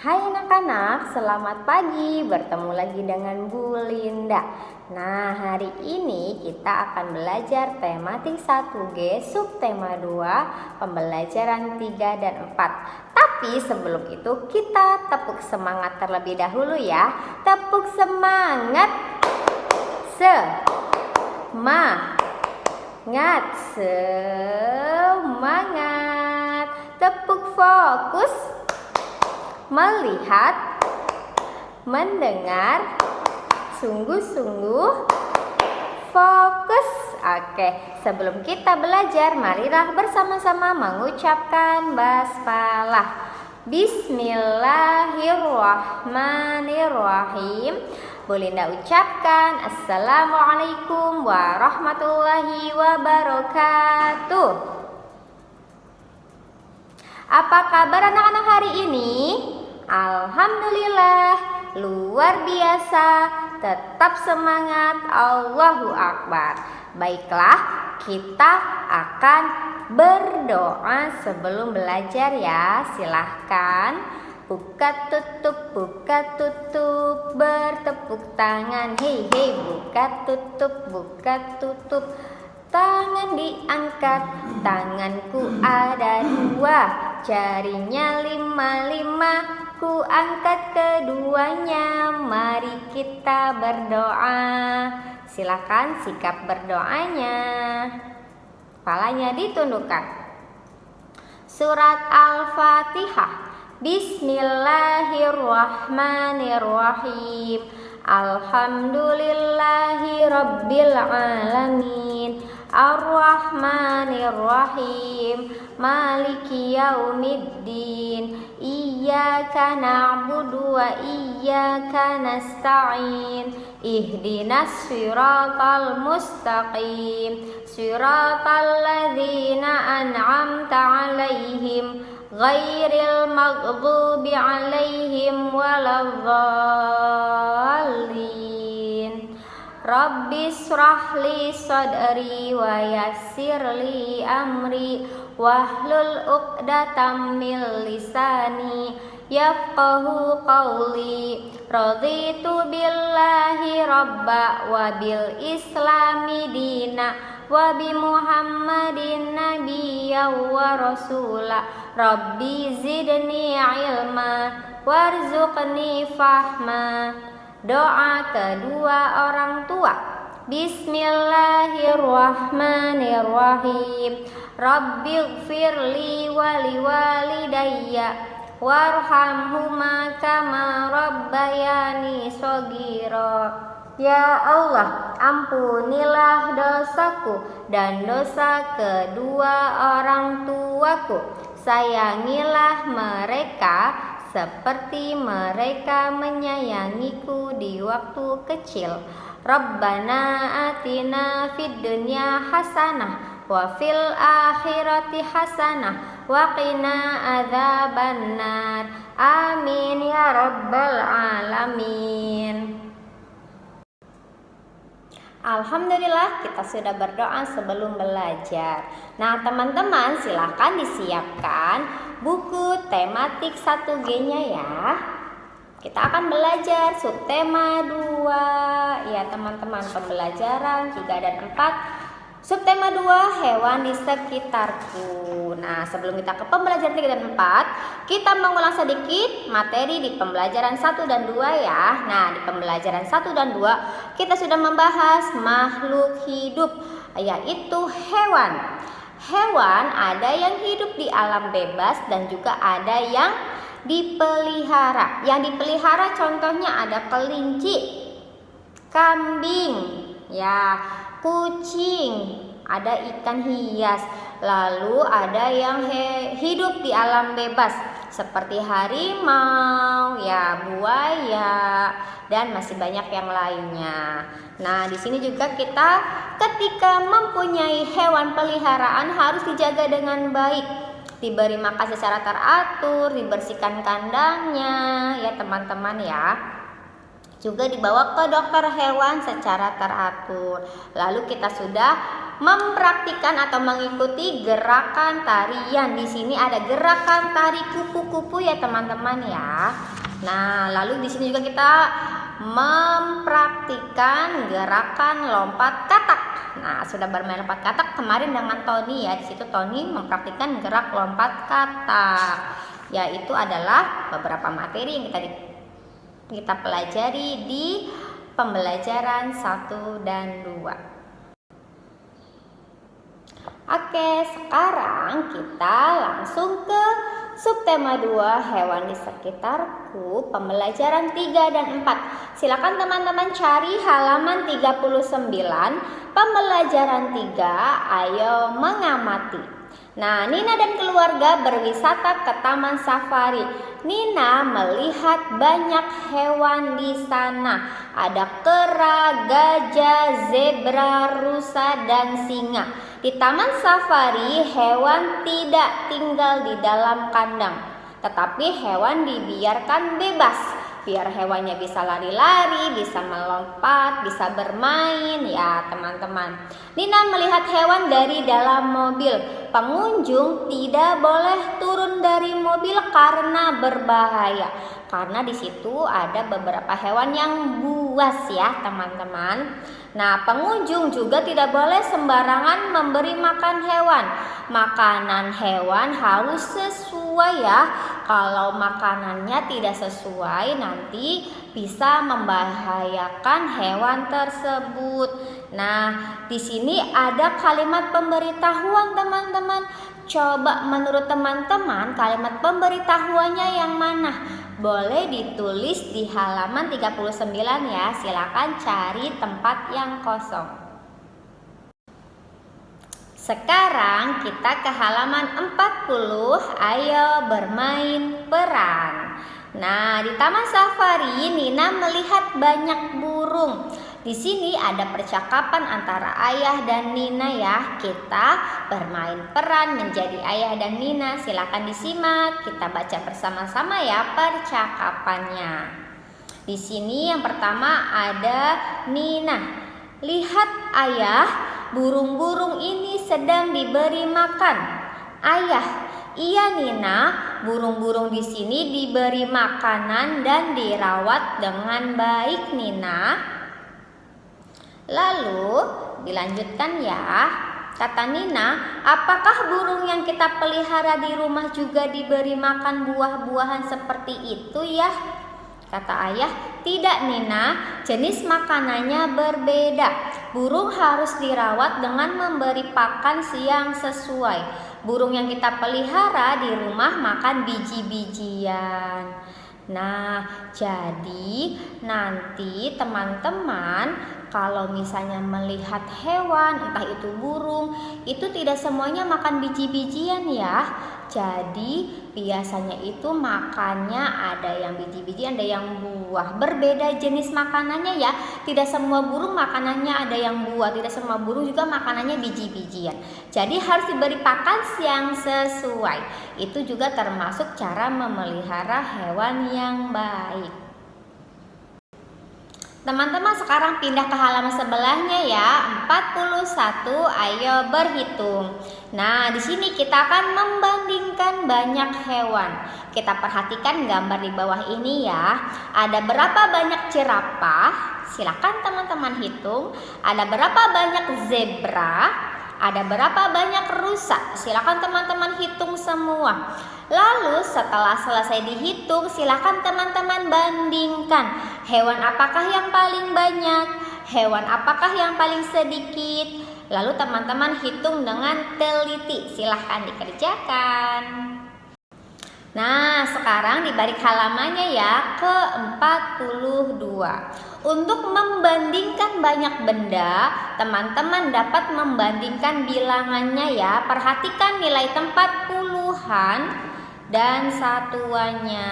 Hai anak-anak, selamat pagi. Bertemu lagi dengan Bu Linda. Nah, hari ini kita akan belajar tematik 1G, subtema 2, pembelajaran 3 dan 4. Tapi sebelum itu kita tepuk semangat terlebih dahulu ya. Tepuk semangat. Semangat. Tepuk fokus. Melihat, mendengar, sungguh-sungguh fokus. Oke, sebelum kita belajar, marilah bersama-sama mengucapkan basmalah. Bismillahirrahmanirrahim. Bu Linda ucapkan Assalamualaikum warahmatullahi wabarakatuh. Apa kabar anak-anak hari ini? Alhamdulillah, luar biasa. Tetap semangat, Allahu Akbar. Baiklah, kita akan berdoa sebelum belajar ya. Silahkan buka tutup, bertepuk tangan. Hei, buka tutup. Tangan diangkat, tanganku ada 2, jarinya 5, ku angkat keduanya. Mari kita berdoa. Silakan sikap berdoanya. Kepalanya ditundukkan. Surat Al-Fatihah. Bismillahirrahmanirrahim. Alhamdulillahi rabbil alamin. Ar-Rahmanir-Rahim. Maliki yaumiddin. Iyyaka na'budu wa iyyaka nasta'in. Ihdinas siratal mustaqim. Siratal ladzina an'amta 'alaihim ghairil maghdubi 'alaihim waladdallin. Rabbi shrahli sadri wa yassirli amri wahlul 'uqdatam min lisani yafqahu qawli. Raditu billahi rabba wa bil islami dina wa bi Muhammadin nabiyya wa rasula. Rabbi zidni ilma warzuqni fahma. Doa kedua orang tua. Bismillahirrahmanirrahim. Rabbighfirli wa liwalidayya warhamhuma kama rabbayani shaghira. Ya Allah, ampunilah dosaku dan dosa kedua orang tuaku. Sayangilah mereka seperti mereka menyayangiku di waktu kecil. Rabbana atina fid dunya hasanah wa fil akhirati hasanah wa qina adzabannar. Amin ya rabbal alamin. Alhamdulillah, kita sudah berdoa sebelum belajar. Nah teman-teman, silahkan disiapkan buku tematik 1G-nya ya. Kita akan belajar subtema 2 ya teman-teman, pembelajaran 3 dan 4. Subtema 2, hewan di sekitarku. Nah sebelum kita ke pembelajaran 3 dan 4, kita mengulang sedikit materi di pembelajaran 1 dan 2 ya. Nah di pembelajaran 1 dan 2 kita sudah membahas makhluk hidup, yaitu hewan. Hewan ada yang hidup di alam bebas dan juga ada yang dipelihara. Yang dipelihara contohnya ada kelinci, kambing, ya, kucing, ada ikan hias. Lalu ada yang hidup di alam bebas seperti harimau, ya, buaya, dan masih banyak yang lainnya. Nah, di sini juga kita ketika mempunyai hewan peliharaan harus dijaga dengan baik. Diberi makan secara teratur, dibersihkan kandangnya, ya teman-teman ya. Juga dibawa ke dokter hewan secara teratur. Lalu kita sudah mempraktikkan atau mengikuti gerakan tarian. Di sini ada gerakan tari kupu-kupu ya teman-teman ya. Nah, lalu di sini juga kita mempraktikkan gerakan lompat katak. Nah, sudah bermain lompat katak kemarin dengan Tony ya. Di situ Tony mempraktikkan gerak lompat katak. Yaitu adalah beberapa materi yang kita pelajari di pembelajaran 1 dan 2. Oke, sekarang kita langsung ke subtema 2, hewan di sekitarku, pembelajaran 3 dan 4. Silakan teman-teman cari halaman 39, pembelajaran 3, ayo mengamati. Nah, Nina dan keluarga berwisata ke taman safari. Nina melihat banyak hewan di sana. Ada kera, gajah, zebra, rusa, dan singa. Di taman safari, hewan tidak tinggal di dalam kandang, tetapi hewan dibiarkan bebas. Biar hewannya bisa lari-lari, bisa melompat, bisa bermain ya teman-teman. Nina melihat hewan dari dalam mobil. Pengunjung tidak boleh turun dari mobil karena berbahaya. Karena di situ ada beberapa hewan yang buas ya teman-teman. Nah, pengunjung juga tidak boleh sembarangan memberi makan hewan. Makanan hewan harus sesuai ya. Kalau makanannya tidak sesuai nanti bisa membahayakan hewan tersebut. Nah, di sini ada kalimat pemberitahuan teman-teman. Coba menurut teman-teman kalimat pemberitahuannya yang mana? Boleh ditulis di halaman 39 ya. Silakan cari tempat yang kosong. Sekarang kita ke halaman 40, ayo bermain peran. Nah, di taman safari Nina melihat banyak burung. Di sini ada percakapan antara ayah dan Nina ya. Kita bermain peran menjadi ayah dan Nina. Silakan disimak, kita baca bersama-sama ya percakapannya. Di sini yang pertama ada Nina. Lihat ayah, burung-burung ini sedang diberi makan. Ayah, iya Nina, burung-burung di sini diberi makanan dan dirawat dengan baik Nina. Lalu dilanjutkan ya, kata Nina, apakah burung yang kita pelihara di rumah juga diberi makan buah-buahan seperti itu ya? Kata ayah, tidak Nina, jenis makanannya berbeda. Burung harus dirawat dengan memberi pakan yang sesuai. Burung yang kita pelihara di rumah makan biji-bijian. Nah, jadi nanti teman-teman kalau misalnya melihat hewan, entah itu burung, itu tidak semuanya makan biji-bijian ya. Jadi biasanya itu makannya ada yang biji-bijian, ada yang buah. Berbeda jenis makanannya ya. Tidak semua burung makanannya ada yang buah, tidak semua burung juga makanannya biji-bijian. Jadi harus diberi pakan yang sesuai. Itu juga termasuk cara memelihara hewan yang baik. Teman-teman sekarang pindah ke halaman sebelahnya ya, 41, ayo berhitung. Nah, di sini kita akan membandingkan banyak hewan. Kita perhatikan gambar di bawah ini ya. Ada berapa banyak jerapah? Silakan teman-teman hitung. Ada berapa banyak zebra? Ada berapa banyak rusa? Silakan teman-teman hitung semua. Lalu setelah selesai dihitung, silakan teman-teman bandingkan. Hewan apakah yang paling banyak? Hewan apakah yang paling sedikit? Lalu teman-teman hitung dengan teliti. Silahkan dikerjakan. Nah, sekarang di balik halamannya ya, ke 42. Untuk membandingkan banyak benda, teman-teman dapat membandingkan bilangannya ya. Perhatikan nilai tempat puluhan dan satuannya,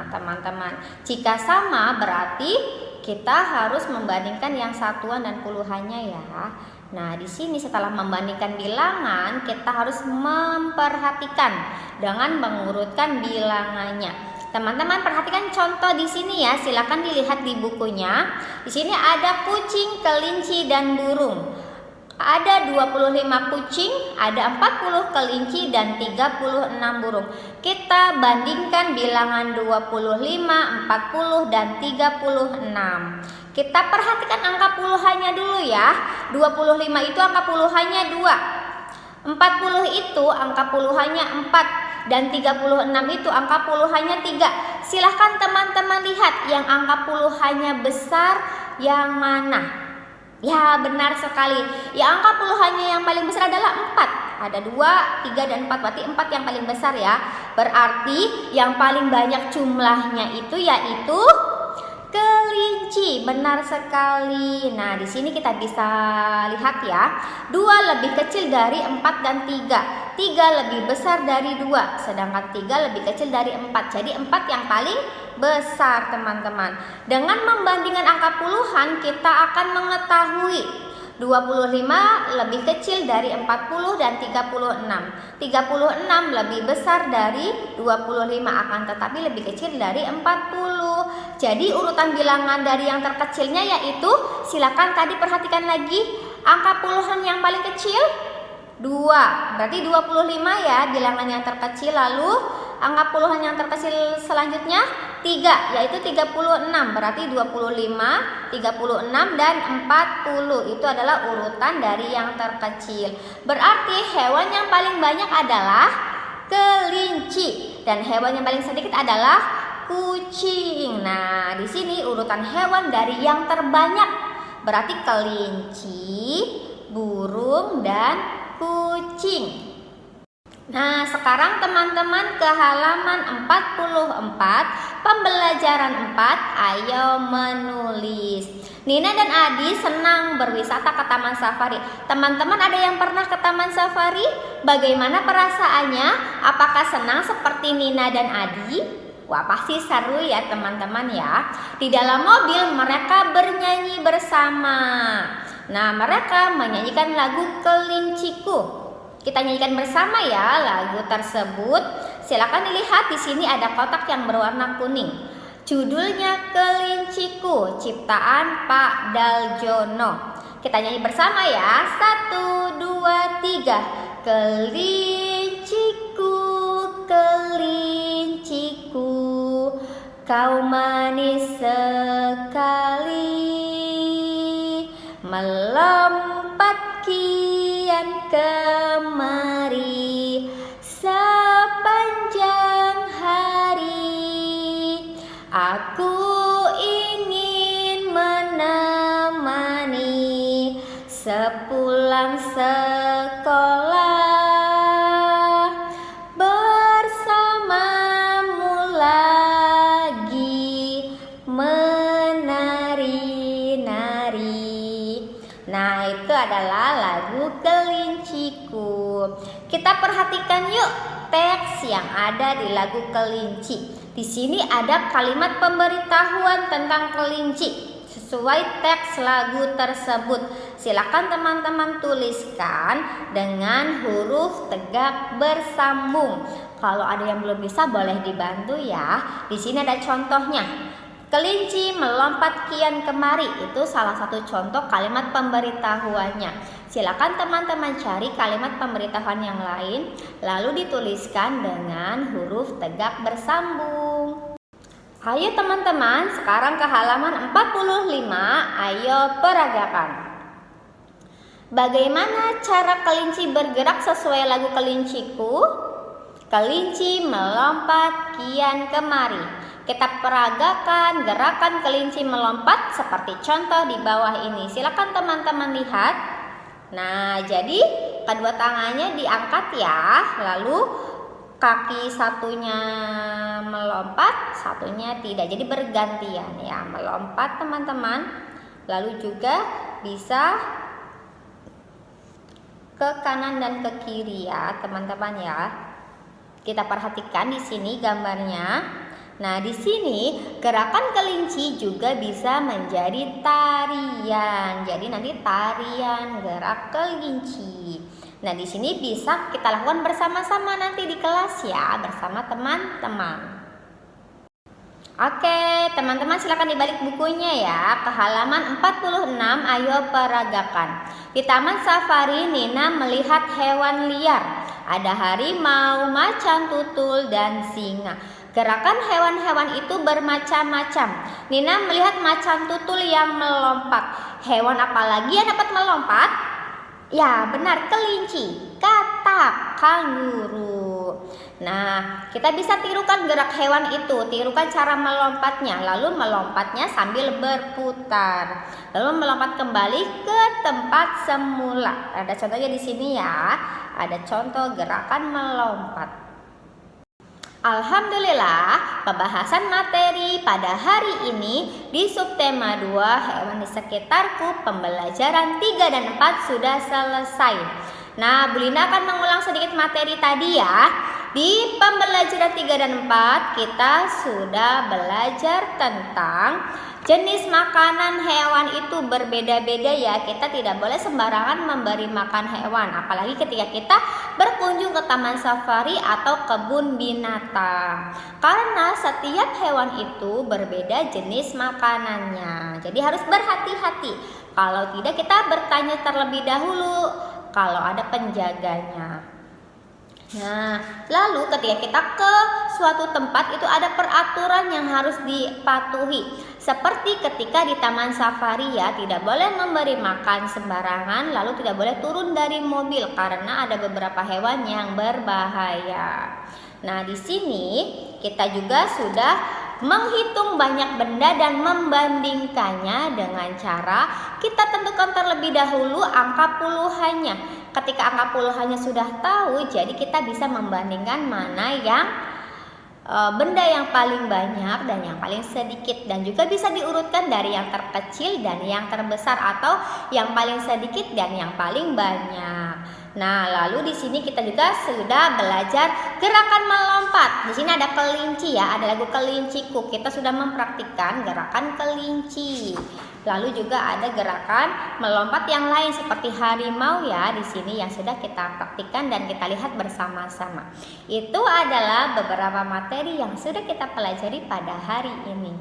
teman-teman. Jika sama berarti kita harus membandingkan yang satuan dan puluhannya ya. Nah, di sini setelah membandingkan bilangan, kita harus memperhatikan dengan mengurutkan bilangannya. Teman-teman perhatikan contoh di sini ya, silakan dilihat di bukunya. Di sini ada kucing, kelinci, dan burung. Ada 25 kucing, ada 40 kelinci dan 36 burung. Kita bandingkan bilangan 25, 40 dan 36. Kita perhatikan angka puluhannya dulu ya. 25 itu angka puluhannya 2. 40 itu angka puluhannya 4 dan 36 itu angka puluhannya 3. Silahkan teman-teman lihat yang angka puluhannya besar yang mana. Ya, benar sekali. Ya, angka puluhannya yang paling besar adalah 4. Ada 2, 3, dan 4. Berarti 4 yang paling besar ya. Berarti yang paling banyak jumlahnya itu yaitu kelinci. Benar sekali. Nah, di sini kita bisa lihat ya. 2 lebih kecil dari 4 dan 3. 3 lebih besar dari 2. Sedangkan 3 lebih kecil dari 4. Jadi 4 yang paling besar, teman-teman. Dengan membandingkan angka puluhan, kita akan mengetahui 25 lebih kecil dari 40 dan 36. 36 lebih besar dari 25, akan tetapi lebih kecil dari 40. Jadi urutan bilangan dari yang terkecilnya yaitu, silakan tadi perhatikan lagi angka puluhan yang paling kecil 2. Berarti 25 ya bilangan yang terkecil. Lalu angka puluhan yang terkecil selanjutnya 3, yaitu 36. Berarti 25, 36 dan 40 itu adalah urutan dari yang terkecil. Berarti hewan yang paling banyak adalah kelinci dan hewan yang paling sedikit adalah kucing. Nah, di sini urutan hewan dari yang terbanyak berarti kelinci, burung dan kucing. Nah, sekarang teman-teman ke halaman 44, pembelajaran 4, ayo menulis. Nina dan Adi senang berwisata ke Taman Safari. Teman-teman ada yang pernah ke Taman Safari? Bagaimana perasaannya? Apakah senang seperti Nina dan Adi? Wah, pasti seru ya teman-teman ya. Di dalam mobil mereka bernyanyi bersama. Nah, mereka menyanyikan lagu Kelinciku. Kita nyanyikan bersama ya lagu tersebut. Silakan dilihat di sini ada kotak yang berwarna kuning. Judulnya Kelinciku, ciptaan Pak Daljono. Kita nyanyi bersama ya. 1, 2, 3. Kelinciku, kelinciku, kau manis sekali, melompat kian kemari sepanjang hari. Aku ingin menemani sepulang sekolah, bersamamu lagi menari-nari. Nah, itu adalah lagu Kelinciku. Kita perhatikan yuk teks yang ada di lagu Kelinci. Di sini ada kalimat pemberitahuan tentang kelinci sesuai teks lagu tersebut. Silakan teman-teman tuliskan dengan huruf tegak bersambung. Kalau ada yang belum bisa boleh dibantu ya. Di sini ada contohnya. Kelinci melompat kian kemari, itu salah satu contoh kalimat pemberitahuannya. Silakan teman-teman cari kalimat pemberitahuan yang lain lalu dituliskan dengan huruf tegak bersambung. Ayo teman-teman, sekarang ke halaman 45, ayo peragakan. Bagaimana cara kelinci bergerak sesuai lagu Kelinciku? Kelinci melompat kian kemari. Kita peragakan gerakan kelinci melompat seperti contoh di bawah ini. Silakan teman-teman lihat. Nah, jadi kedua tangannya diangkat ya. Lalu kaki satunya melompat, satunya tidak. Jadi bergantian ya, melompat teman-teman. Lalu juga bisa ke kanan dan ke kiri ya, teman-teman ya. Kita perhatikan di sini gambarnya. Nah, di sini gerakan kelinci juga bisa menjadi tarian. Jadi nanti tarian gerak kelinci. Nah, di sini bisa kita lakukan bersama-sama nanti di kelas ya, bersama teman-teman. Oke, teman-teman silakan dibalik bukunya ya ke halaman 46. Ayo peragakan. Di Taman Safari, Nina melihat hewan liar. Ada harimau, macan tutul, dan singa. Gerakan hewan-hewan itu bermacam-macam. Nina melihat macan tutul yang melompat. Hewan apa lagi yang dapat melompat? Ya, benar, kelinci, katak, kanguru. Nah, kita bisa tirukan gerak hewan itu, tirukan cara melompatnya, lalu melompatnya sambil berputar, lalu melompat kembali ke tempat semula. Ada contohnya di sini ya, ada contoh gerakan melompat. Alhamdulillah, pembahasan materi pada hari ini di subtema 2 hewan di sekitarku pembelajaran 3 dan 4 sudah selesai. Nah, Bu Linda akan mengulang sedikit materi tadi ya. Di pembelajaran 3 dan 4 kita sudah belajar tentang jenis makanan hewan itu berbeda-beda ya. Kita tidak boleh sembarangan memberi makan hewan, apalagi ketika kita berkunjung ke taman safari atau kebun binatang. Karena setiap hewan itu berbeda jenis makanannya. Jadi harus berhati-hati. Kalau tidak kita bertanya terlebih dahulu kalau ada penjaganya. Nah, lalu ketika kita ke suatu tempat itu ada peraturan yang harus dipatuhi. Seperti ketika di taman safari ya, tidak boleh memberi makan sembarangan, lalu tidak boleh turun dari mobil karena ada beberapa hewan yang berbahaya. Nah, di sini kita juga sudah menghitung banyak benda dan membandingkannya dengan cara kita tentukan terlebih dahulu angka puluhannya. Ketika angka puluhannya sudah tahu, jadi kita bisa membandingkan mana yang benda yang paling banyak dan yang paling sedikit, dan juga bisa diurutkan dari yang terkecil dan yang terbesar atau yang paling sedikit dan yang paling banyak. Nah, lalu di sini kita juga sudah belajar gerakan melompat. Di sini ada kelinci ya, ada lagu Kelinciku. Kita sudah mempraktikkan gerakan kelinci. Lalu juga ada gerakan melompat yang lain seperti harimau ya di sini yang sudah kita praktikkan dan kita lihat bersama-sama. Itu adalah beberapa materi yang sudah kita pelajari pada hari ini.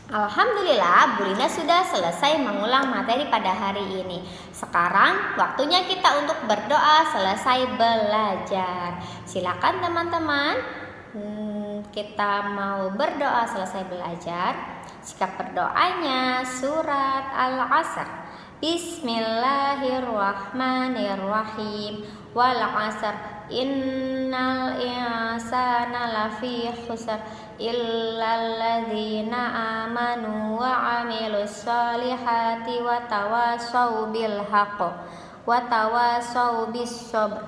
Alhamdulillah, Bu Linda sudah selesai mengulang materi pada hari ini. Sekarang waktunya kita untuk berdoa selesai belajar. Silakan teman-teman, kita mau berdoa selesai belajar. Sikap berdoanya surat Al-Asr. Bismillahirrahmanirrahim. Wal 'asr innal insana lafi khusr illal ladzina amanu wa 'amilus solihati wa tawassaw bil haqq wa tawassaw bis sabr.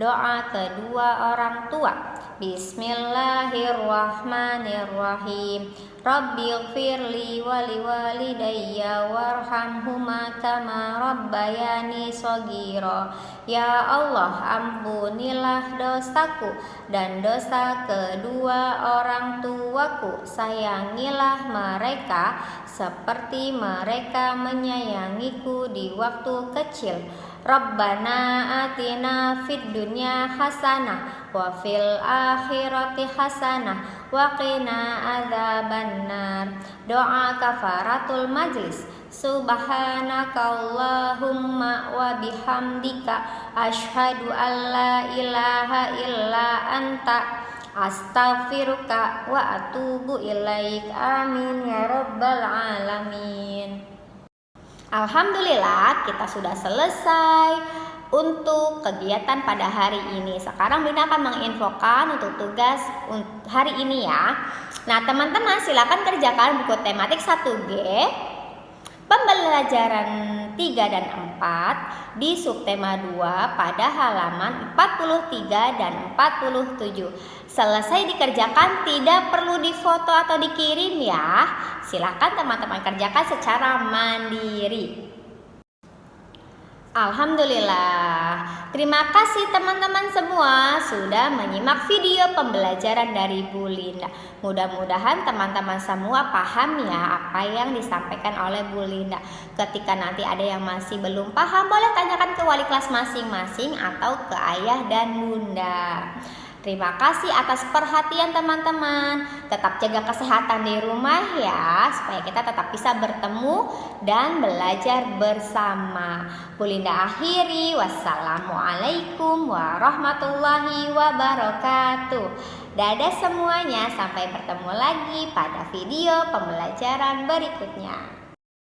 Doa kedua orang tua. Bismillahirrahmanirrahim. Rabbighfirli wa liwalidayya warhamhuma kama rabbayani shaghira. Ya Allah, ampunilah dosaku dan dosa kedua orang tuaku. Sayangilah mereka seperti mereka menyayangiku di waktu kecil. Rabbana atina fid dunya hasanah wa fil akhirati hasanah wa qina adzabannar. Doa kafaratul majlis. Subhanakallahumma wa bihamdika asyhadu an la ilaha illa anta astaghfiruka wa atubu ilaik. Amin ya rabbal alamin. Alhamdulillah, kita sudah selesai untuk kegiatan pada hari ini. Sekarang Bunda akan menginfokan untuk tugas hari ini ya. Nah, teman-teman silakan kerjakan buku tematik 1G pembelajaran 3 dan 4 di subtema 2 pada halaman 43 dan 47. Selesai dikerjakan, tidak perlu difoto atau dikirim ya. Silakan teman-teman kerjakan secara mandiri. Alhamdulillah. Terima kasih teman-teman semua sudah menyimak video pembelajaran dari Bu Linda. Mudah-mudahan teman-teman semua paham ya apa yang disampaikan oleh Bu Linda. Ketika nanti ada yang masih belum paham, boleh tanyakan ke wali kelas masing-masing atau ke ayah dan bunda. Terima kasih atas perhatian teman-teman. Tetap jaga kesehatan di rumah ya, supaya kita tetap bisa bertemu dan belajar bersama. Bulinda akhiri, wassalamualaikum warahmatullahi wabarakatuh. Dadah semuanya, sampai bertemu lagi pada video pembelajaran berikutnya.